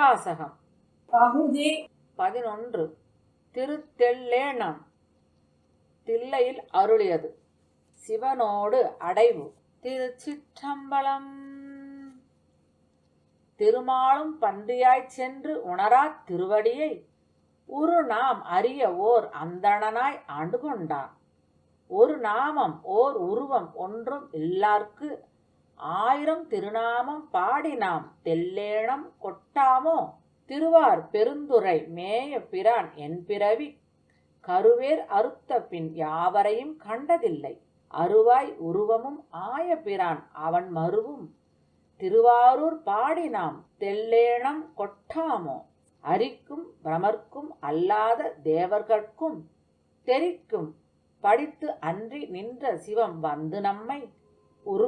திருவாசகம் பகுதி 11. திருத்தெல்லேணம். தில்லையில் அருளியது. சிவனோடு அடைவு. திருச்சிற்றம்பலம். திருமாலும் பன்றியாய்ச் சென்று உணராத் திருவடியை ஒரு நாம் அறிய ஓர் அந்தணனாய் ஆண்டு கொண்டான். ஒரு நாமம் ஓர் உருவம் ஒன்றும் இல்லார்க்கு 1000 திருநாமம் பாடி நாம் தெல்லேணம் கொட்டாமோ. திருவார் பெருந்துறை மேய பிரான் என் பிறவி கருவேர் அறுத்த பின் யாவரையும் கண்டதில்லை. அருவாய் உருவமும் ஆய பிரான் அவன் மருவும் திருவாரூர் பாடி நாம் தெல்லேணம் கொட்டாமோ. அரிக்கும் பிரமர்க்கும் அல்லாத தேவர்கட்கும் தெரிக்கும் படித்து அன்றி நின்ற சிவம் வந்து நம்மை